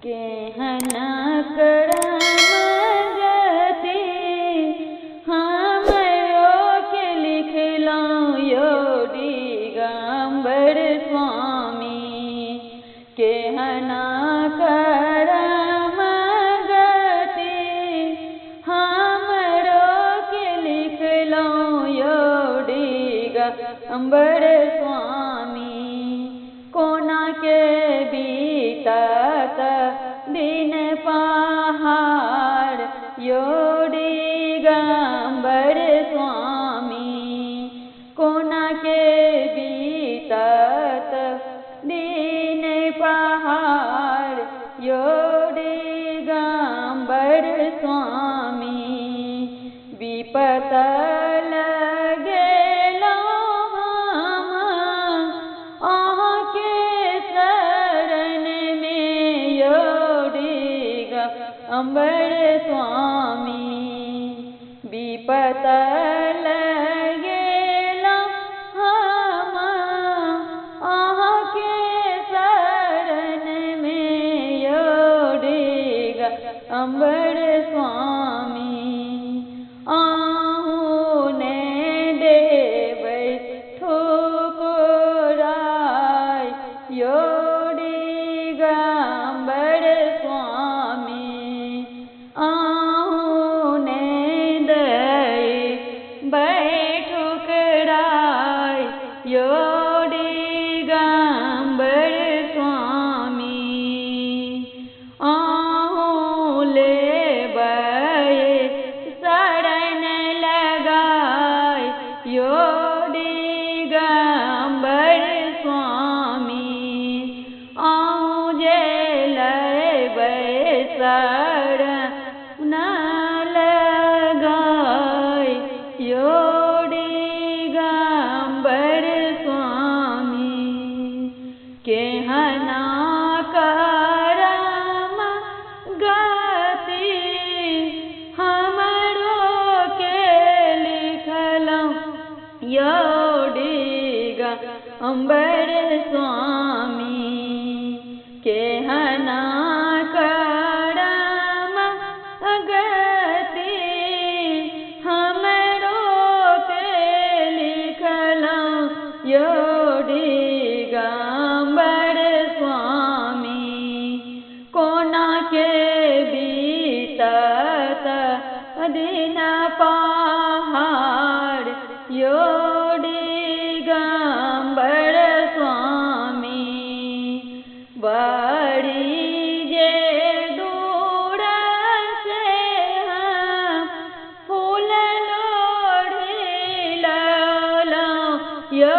केहना करम गति हमरो के लिखलो यो दिगंबर स्वामी। केहना करम गति हमरो के लिखलो यो दिगंबर स्वामी। कोना के बीतत दिन पहाड़ यो दिगंबर स्वामी। कोना के बीतत दिन पहाड़ यो दिगंबर स्वामी। विपत लगेलो हम आके शरण में यो दिगंबर स्वामी। विपत लगेलो हम आके शरण में यो दिगंबर स्वामी। आहुने देबै ठुकराय यो दिगंबर स्वामी। आहुने देबै ठुकराय यो दिगंबर स्वामी। आहू लेबै शरण लगाय यो दिगंबर स्वामी। आहू जे लेबै शरण लगाय यो दिगंबर स्वामी। केहना करम गति हमरो के लिखलो यो दिगंबर स्वामी। केहना करम गति हमरो के लिखलो यो दिगंबर स्वामी। कोना के बीतत दिन पहाड़ यो दिगंबर स्वामी। बड़ी जे दूर से हम फूल लोढ़िलो यो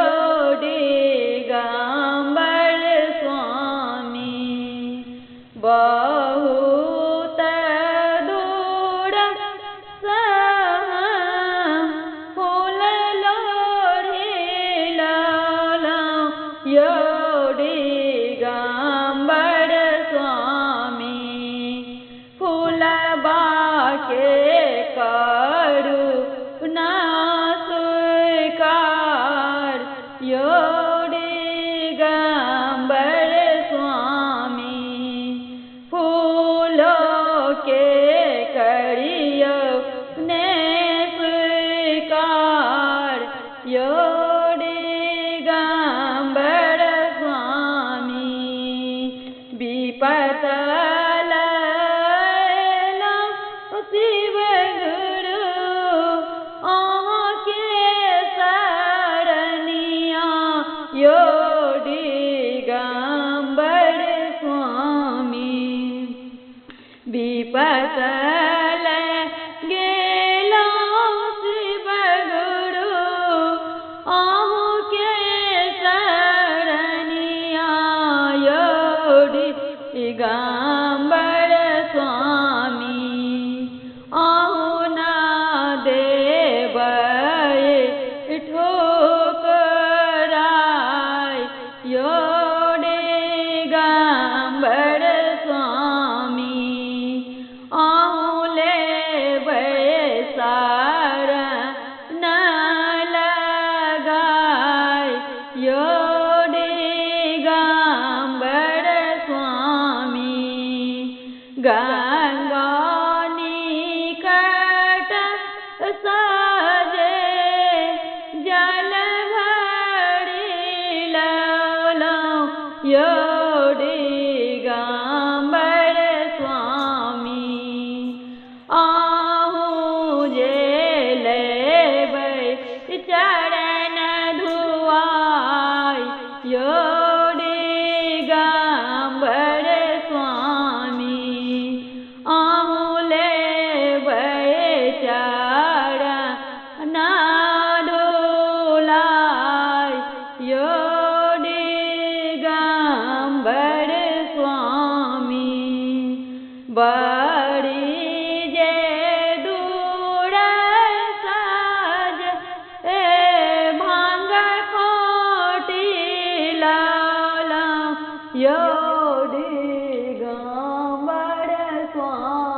दिगंबर स्वामी। बहुत दूर से हम फूल लोढ़िलो यो दिगंबर स्वामी। फूलबा के करुणा स्वीकार यो दिगंबर स्वामी। फूलों के करियो ने स्वीकार यो दिगंबर स्वामी। विपत लैलो शिव गुरु आके शरणिया यो दिगंबर स्वामी। विपत लगेलो शिव गुरु आहू के शरणिया यो दिगंबर स्वामी। आहू ना देबै ठुकराय यो दिगंबर स्वामी। आहू लेबै शरण लगाय यो दिगंबर स्वामी। गंगा निकट सजे जल भरी लवलो योड़ी गांबर स्वामी आहू जे लेबै चरण धुआई योड़ी गांबर स्वामी आहू लेबै चरण धुआई योड़ी गांबर स्वामी बड़ी जे दूर सज भांग खोटी लाला योड़ी गांबर स्वामी।